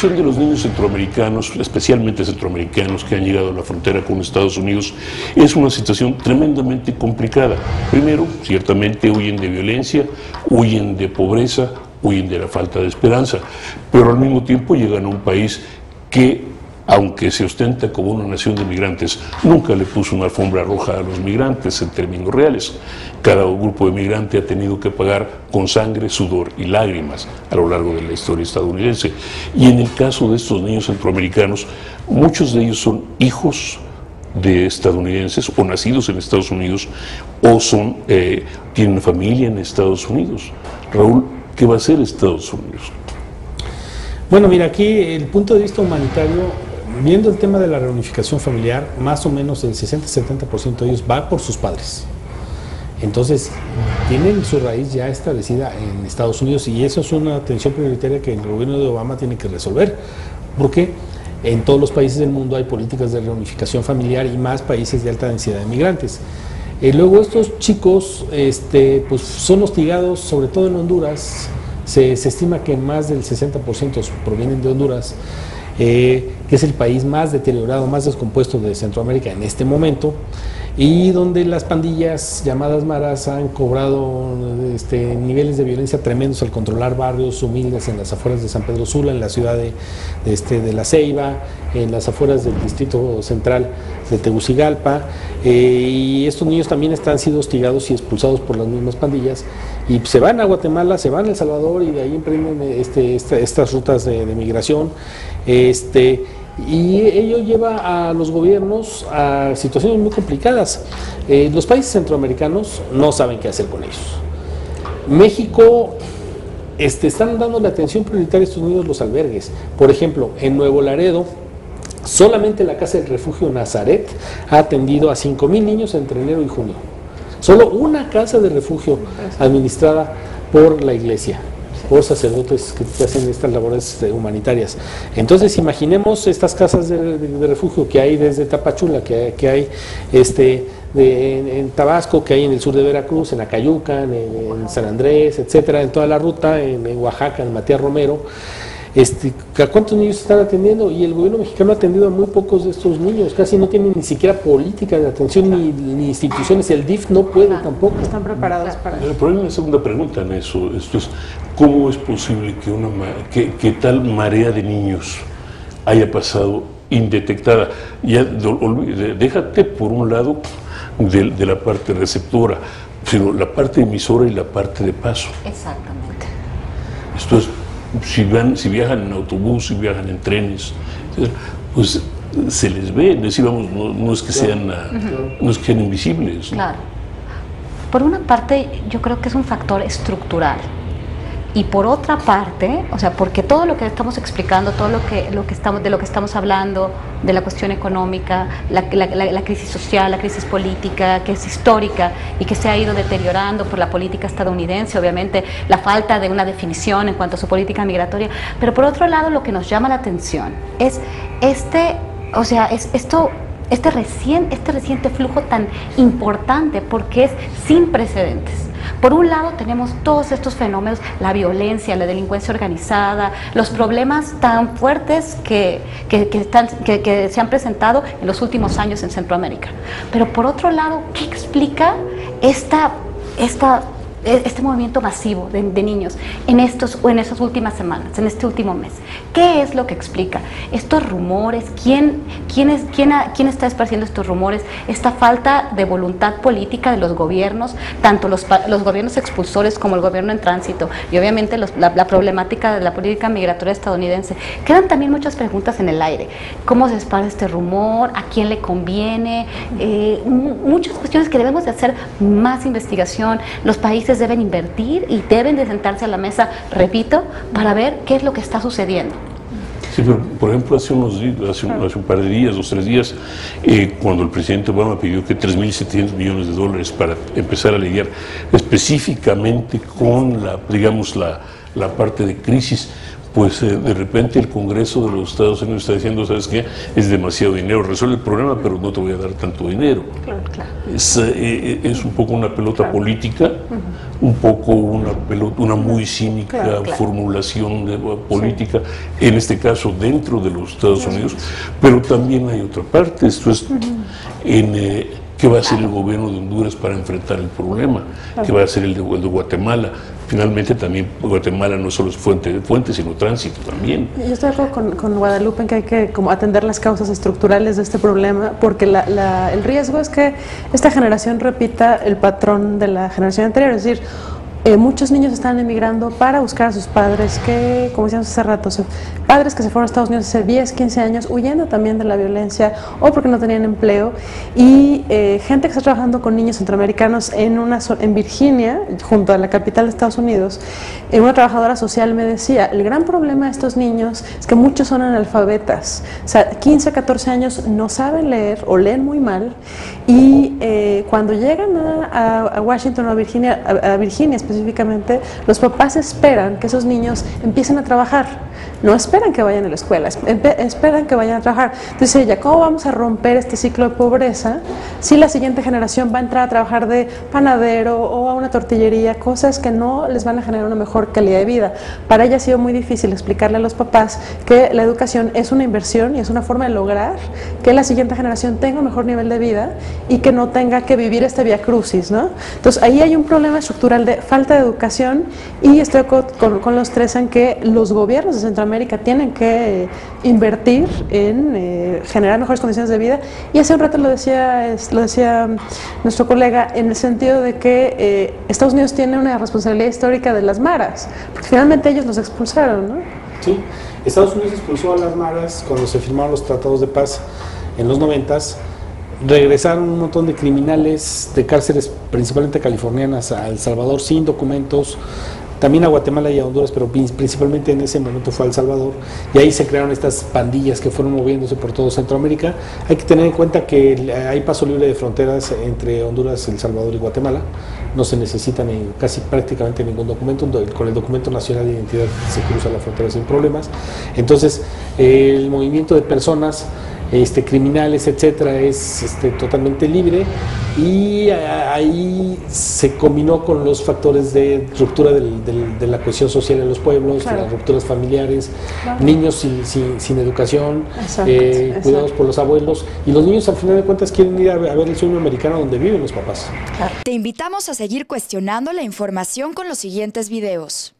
situación de los niños centroamericanos, especialmente centroamericanos que han llegado a la frontera con Estados Unidos, es una situación tremendamente complicada. Primero, ciertamente huyen de violencia, huyen de pobreza, huyen de la falta de esperanza, pero al mismo tiempo llegan a un país que, aunque se ostenta como una nación de migrantes, nunca le puso una alfombra roja a los migrantes en términos reales. Cada grupo de migrante ha tenido que pagar con sangre, sudor y lágrimas a lo largo de la historia estadounidense. Y en el caso de estos niños centroamericanos, muchos de ellos son hijos de estadounidenses o nacidos en Estados Unidos o tienen familia en Estados Unidos. Raúl, ¿qué va a hacer Estados Unidos? Bueno, mira, aquí el punto de vista humanitario, viendo el tema de la reunificación familiar, más o menos el 60-70% de ellos va por sus padres. Entonces, tienen su raíz ya establecida en Estados Unidos y eso es una atención prioritaria que el gobierno de Obama tiene que resolver, porque en todos los países del mundo hay políticas de reunificación familiar y más países de alta densidad de migrantes. Luego estos chicos pues son hostigados, sobre todo en Honduras. Se estima que más del 60% provienen de Honduras, que es el país más deteriorado, más descompuesto de Centroamérica en este momento, y donde las pandillas llamadas maras han cobrado niveles de violencia tremendos al controlar barrios humildes en las afueras de San Pedro Sula, en la ciudad de La Ceiba, en las afueras del distrito central de Tegucigalpa, y estos niños también han sido hostigados y expulsados por las mismas pandillas, y se van a Guatemala, se van a El Salvador y de ahí emprenden estas rutas de migración. Y ello lleva a los gobiernos a situaciones muy complicadas. Los países centroamericanos no saben qué hacer con ellos. México están dando la atención prioritaria a estos niños los albergues. Por ejemplo, en Nuevo Laredo, solamente la Casa del Refugio Nazaret ha atendido a 5,000 niños entre enero y junio. Solo una casa de refugio administrada por la iglesia, por sacerdotes que hacen estas labores humanitarias. Entonces imaginemos estas casas de refugio que hay desde Tapachula, que hay en Tabasco, que hay en el sur de Veracruz, en Acayucan, en San Andrés, etcétera, en toda la ruta, en Oaxaca, en Matías Romero. ¿A cuántos niños están atendiendo? Y el gobierno mexicano ha atendido a muy pocos de estos niños, casi no tienen ni siquiera política de atención ni instituciones, el DIF no puede tampoco. Están preparados para eso. Pero hay una segunda pregunta en eso, esto es, ¿cómo es posible que tal marea de niños haya pasado indetectada? Ya, déjate por un lado de la parte receptora, sino la parte emisora y la parte de paso. Exactamente. Esto es, si viajan en autobús, si viajan en trenes, pues se les ve, decíamos, no es que sean, no es que sean invisibles, ¿no? Claro. Por una parte, yo creo que es un factor estructural. Y por otra parte, o sea, porque todo lo que estamos explicando, todo de lo que estamos hablando, de la cuestión económica, la crisis social, la crisis política, que es histórica y que se ha ido deteriorando por la política estadounidense, obviamente la falta de una definición en cuanto a su política migratoria, pero por otro lado lo que nos llama la atención es este reciente flujo tan importante porque es sin precedentes. Por un lado tenemos todos estos fenómenos, la violencia, la delincuencia organizada, los problemas tan fuertes que se han presentado en los últimos años en Centroamérica. Pero por otro lado, ¿qué explica este movimiento masivo de niños en estas últimas semanas, en este último mes? ¿Qué es lo que explica estos rumores? ¿Quién está esparciendo estos rumores? Esta falta de voluntad política de los gobiernos, tanto los gobiernos expulsores como el gobierno en tránsito, y obviamente la problemática de la política migratoria estadounidense. Quedan también muchas preguntas en el aire. ¿Cómo se esparce este rumor? ¿A quién le conviene? Muchas cuestiones que debemos de hacer más investigación. Los países deben invertir y deben de sentarse a la mesa, repito, para ver qué es lo que está sucediendo. Sí, pero por ejemplo hace un par de días, 2 o 3 días, cuando el presidente Obama pidió que $3.700 millones para empezar a lidiar específicamente con la parte de crisis, pues de repente el Congreso de los Estados Unidos está diciendo, ¿sabes qué? Es demasiado dinero, resuelve el problema, pero no te voy a dar tanto dinero. Claro, claro. Es un poco una pelota política, un poco una muy cínica formulación política, en este caso dentro de los Estados Unidos, pero también hay otra parte, esto es ¿qué va a hacer el gobierno de Honduras para enfrentar el problema? ¿Qué va a hacer el de Guatemala? Finalmente también Guatemala no solo es fuente, sino tránsito también. Yo estoy de acuerdo con Guadalupe en que hay que como atender las causas estructurales de este problema, porque el riesgo es que esta generación repita el patrón de la generación anterior, es decir, muchos niños están emigrando para buscar a sus padres que, como decíamos hace rato, padres que se fueron a Estados Unidos hace 10, 15 años, huyendo también de la violencia o porque no tenían empleo, y gente que está trabajando con niños centroamericanos en Virginia, junto a la capital de Estados Unidos. Una trabajadora social me decía, el gran problema de estos niños es que muchos son analfabetas, o sea, 15 a 14 años no saben leer o leen muy mal, y cuando llegan a Washington o a Virginia específicamente, los papás esperan que esos niños empiecen a trabajar, no esperan que vayan a la escuela, esperan que vayan a trabajar. Entonces ella, ¿cómo vamos a romper este ciclo de pobreza si la siguiente generación va a entrar a trabajar de panadero o a una tortillería, cosas que no les van a generar una mejor calidad de vida? Para ella ha sido muy difícil explicarle a los papás que la educación es una inversión y es una forma de lograr que la siguiente generación tenga un mejor nivel de vida y que no tenga que vivir este viacrucis, ¿no? Entonces ahí hay un problema estructural de falta de educación, y estoy con los tres en que los gobiernos de Centroamérica tienen que invertir en generar mejores condiciones de vida, y hace un rato lo decía nuestro colega, en el sentido de que Estados Unidos tiene una responsabilidad histórica de las maras, porque finalmente ellos los expulsaron, ¿no? Sí, Estados Unidos expulsó a las maras cuando se firmaron los tratados de paz en los 90s. Regresaron un montón de criminales de cárceles principalmente californianas a El Salvador sin documentos, también a Guatemala y a Honduras, pero principalmente en ese momento fue a El Salvador, y ahí se crearon estas pandillas que fueron moviéndose por todo Centroamérica. Hay que tener en cuenta que hay paso libre de fronteras entre Honduras, El Salvador y Guatemala, no se necesita casi prácticamente ningún documento, con el documento nacional de identidad se cruza la frontera sin problemas. Entonces el movimiento de personas, criminales, etcétera, es totalmente libre, y ahí se combinó con los factores de ruptura de la cohesión social en los pueblos, las rupturas familiares, niños sin educación, cuidados por los abuelos, y los niños al final de cuentas quieren ir a ver el sueño americano donde viven los papás. Te invitamos a seguir cuestionando la información con los siguientes videos.